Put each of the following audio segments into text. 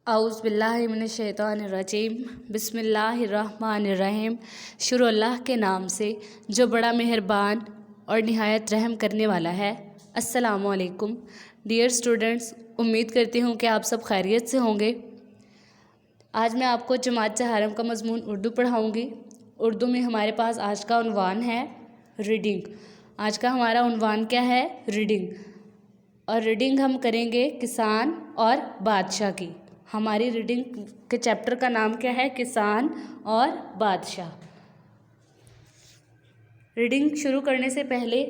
औज़ बिल्लाहि मिनश्शैतानिर्रजीम बिस्मिल्लाहिर्रहमानिर्रहीम। शुरू अल्लाह के नाम से जो बड़ा मेहरबान और निहायत रहम करने वाला है। अस्सलामु अलैकुम डियर स्टूडेंट्स, उम्मीद करती हूँ कि आप सब खैरियत से होंगे। आज मैं आपको जमात चहारम का मज़मून उर्दू पढ़ाऊँगी। उर्दू में हमारे पास आज का उन्वान है रीडिंग। आज का हमारा उन्वान क्या है? रीडिंग। और रीडिंग हम करेंगे किसान और बादशाह की। हमारी रीडिंग के चैप्टर का नाम क्या है? किसान और बादशाह। रीडिंग शुरू करने से पहले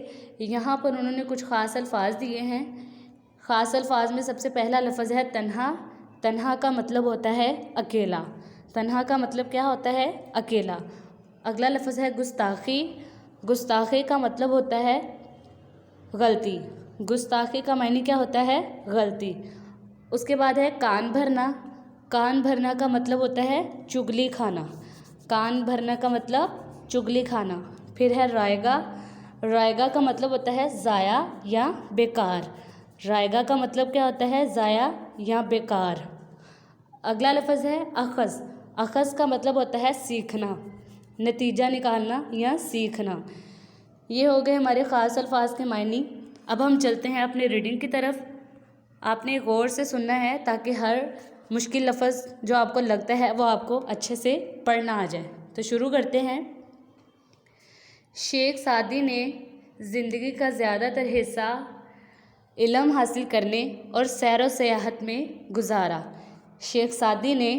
यहाँ पर उन्होंने कुछ ख़ास अल्फाज दिए हैं। ख़ास अल्फाज में सबसे पहला लफ्ज़ है तन्हा। तन्हा का मतलब होता है अकेला। तन्हा का मतलब क्या होता है? अकेला। अगला लफ्ज़ है गुस्ताखी। गुस्ताखी का मतलब होता है गलती। गुस्ताखी का मायने क्या होता है? गलती। उसके बाद है कान भरना। कान भरना का मतलब होता है चुगली खाना। कान भरना का मतलब चुगली खाना। फिर है रायगा। रायगा का मतलब होता है ज़ाया या बेकार। रायगा का मतलब क्या होता है? ज़ाया या बेकार। अगला लफ्ज़ है अखज़। अखज़ का मतलब होता है सीखना, नतीजा निकालना या सीखना। ये हो गए हमारे ख़ास अल्फाज के मायने। अब हम चलते हैं अपने रीडिंग की तरफ। आपने गौर से सुनना है ताकि हर मुश्किल लफ्ज़ जो आपको लगता है वो आपको अच्छे से पढ़ना आ जाए। तो शुरू करते हैं। शेख सादी ने ज़िंदगी का ज़्यादातर हिस्सा इल्म हासिल करने और सैर व सियाहत में गुजारा। शेख सादी ने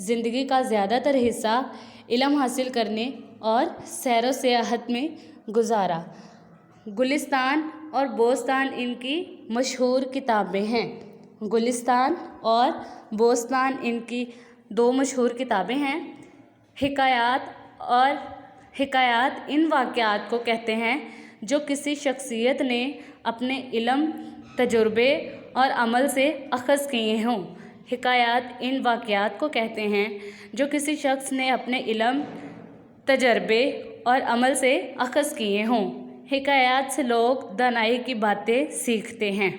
ज़िंदगी का ज़्यादातर हिस्सा इल्म हासिल करने और सैर व सियाहत में गुजारा। गुलिस्तान और बोस्तान इनकी मशहूर किताबें हैं। गुलिस्तान और बोस्तान इनकी दो मशहूर किताबें हैं। हिकायात इन वाक़यात को कहते हैं जो किसी शख्सियत ने अपने इल्म, तजुर्बे और अमल से अख़ज़ किए हों। हिकायात इन वाक़यात को कहते हैं जो किसी शख्स ने अपने इल्म, तजर्बे और अमल से अख़ज़ किए हों। हिकायात से लोग दानाई की बातें सीखते हैं।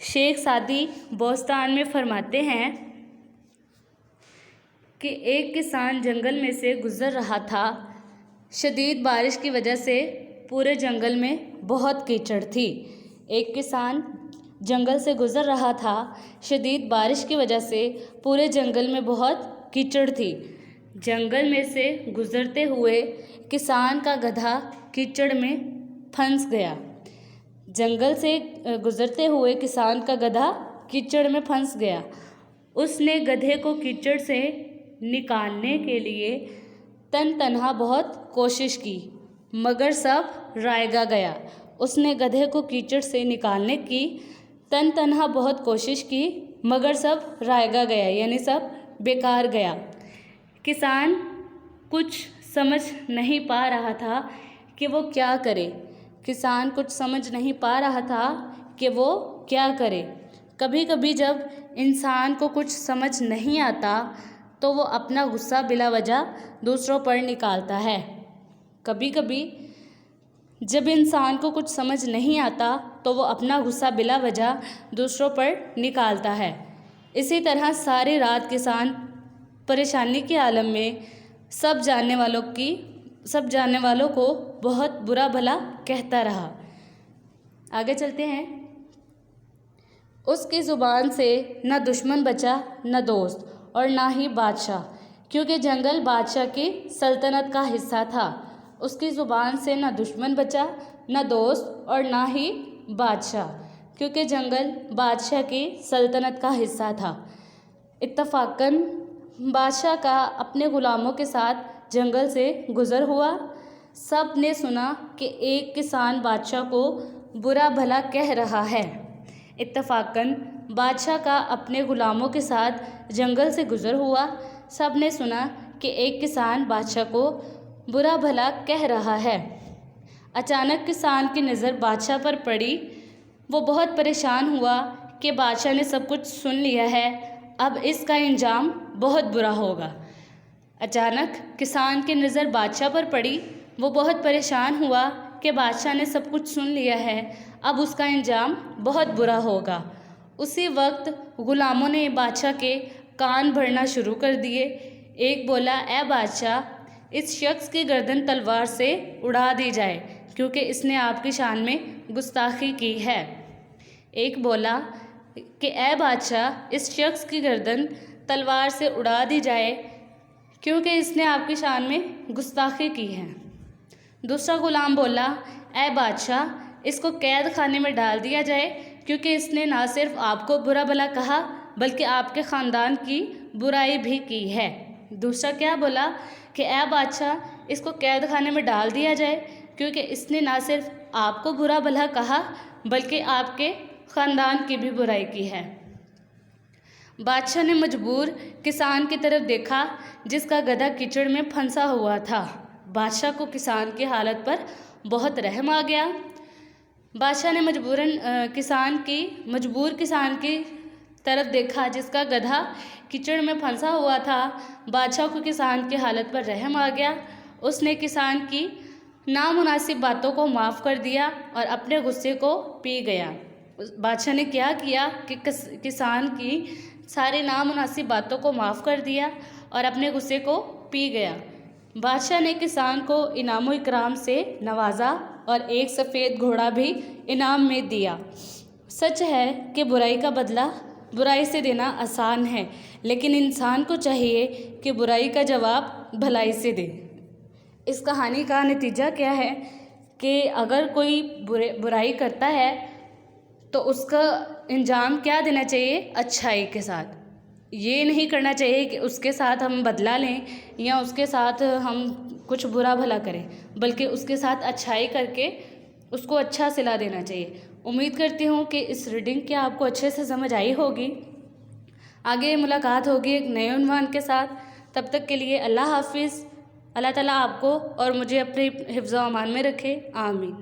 शेख सादी बोस्तान में फरमाते हैं कि एक किसान जंगल में से गुज़र रहा था। शदीद बारिश की वजह से पूरे जंगल में बहुत कीचड़ थी। एक किसान जंगल से गुज़र रहा था। शदीद बारिश की वजह से पूरे जंगल में बहुत कीचड़ थी। जंगल में से गुज़रते हुए किसान का गधा कीचड़ में फंस गया। जंगल से गुज़रते हुए किसान का गधा कीचड़ में फंस गया। उसने गधे को कीचड़ से निकालने के लिए तनहा बहुत कोशिश की, मगर सब रायगा गया। उसने गधे को कीचड़ से निकालने की तनहा बहुत कोशिश की, मगर सब रायगा गया, यानी सब बेकार गया। किसान कुछ समझ नहीं पा रहा था कि वो क्या करे। किसान कुछ समझ नहीं पा रहा था कि वो क्या करे। कभी कभी जब इंसान को कुछ समझ नहीं आता तो वो अपना गुस्सा बिला वजह दूसरों पर निकालता है। कभी कभी जब इंसान को कुछ समझ नहीं आता तो वो अपना गुस्सा बिला वजह दूसरों पर निकालता है। इसी तरह सारी रात किसान परेशानी के आलम में सब जानने वालों को बहुत बुरा भला कहता रहा। आगे चलते हैं। उसकी ज़ुबान से न दुश्मन बचा, न दोस्त, और ना ही बादशाह, क्योंकि जंगल बादशाह की सल्तनत का हिस्सा था। उसकी ज़ुबान से न दुश्मन बचा, न दोस्त, और ना ही बादशाह, क्योंकि जंगल बादशाह की सल्तनत का हिस्सा था। इत्तफ़ाक़न बादशाह का अपने ग़ुलामों के साथ जंगल से गुज़र हुआ। सब ने सुना कि एक किसान बादशाह को बुरा भला कह रहा है। इत्तफ़ाक़न बादशाह का अपने ग़ुलामों के साथ जंगल से गुज़र हुआ। सब ने सुना कि एक किसान बादशाह को बुरा भला कह रहा है। अचानक किसान की नज़र बादशाह पर पड़ी। वो बहुत परेशान हुआ कि बादशाह ने सब कुछ सुन लिया है, अब इसका इंजाम बहुत बुरा होगा। अचानक किसान की नज़र बादशाह पर पड़ी। वो बहुत परेशान हुआ कि बादशाह ने सब कुछ सुन लिया है, अब उसका इंजाम बहुत बुरा होगा। उसी वक्त ग़ुलामों ने बादशाह के कान भरना शुरू कर दिए। एक बोला, ए बादशाह, इस शख्स की गर्दन तलवार से उड़ा दी जाए क्योंकि इसने आपकी शान में गुस्ताखी की है। एक बोला कि ए बादशाह, इस शख्स की गर्दन तलवार से उड़ा दी जाए क्योंकि इसने आपकी शान में गुस्ताखी की है। दूसरा गुलाम बोला, ए बादशाह, इसको कैद खाने में डाल दिया जाए क्योंकि इसने ना सिर्फ आपको बुरा भला कहा बल्कि आपके ख़ानदान की बुराई भी की है। दूसरा क्या बोला कि ए बादशाह, इसको कैद खाने में डाल दिया जाए क्योंकि इसने ना सिर्फ आपको बुरा भला कहा बल्कि आपके ख़ानदान की भी बुराई की है। बादशाह ने मजबूर किसान की तरफ देखा जिसका गधा कीचड़ में फंसा हुआ था। बादशाह को किसान की हालत पर बहुत रहम आ गया। बादशाह ने मजबूर किसान की तरफ देखा जिसका गधा कीचड़ में फंसा हुआ था। बादशाह को किसान की हालत पर रहम आ गया। उसने किसान की नामुनासिब बातों को माफ़ कर दिया और अपने गुस्से को पी गया। बादशाह ने क्या किया कि किसान की सारी नामुनासिब बातों को माफ़ कर दिया और अपने गुस्से को पी गया। बादशाह ने किसान को इनाम व इकराम से नवाजा और एक सफ़ेद घोड़ा भी इनाम में दिया। सच है कि बुराई का बदला बुराई से देना आसान है, लेकिन इंसान को चाहिए कि बुराई का जवाब भलाई से दे। इस कहानी का नतीजा क्या है कि अगर कोई बुराई करता है तो उसका इंजाम क्या देना चाहिए? अच्छाई के साथ। ये नहीं करना चाहिए कि उसके साथ हम बदला लें या उसके साथ हम कुछ बुरा भला करें, बल्कि उसके साथ अच्छाई करके उसको अच्छा सिला देना चाहिए। उम्मीद करती हूँ कि इस रीडिंग की आपको अच्छे से समझ आई होगी। आगे मुलाकात होगी एक नए उन्वान के साथ। तब तक के लिए अल्लाह हाफिज़। अल्लाह ताला आपको और मुझे अपने हिफ्ज़ व अमान में रखे। आमीन।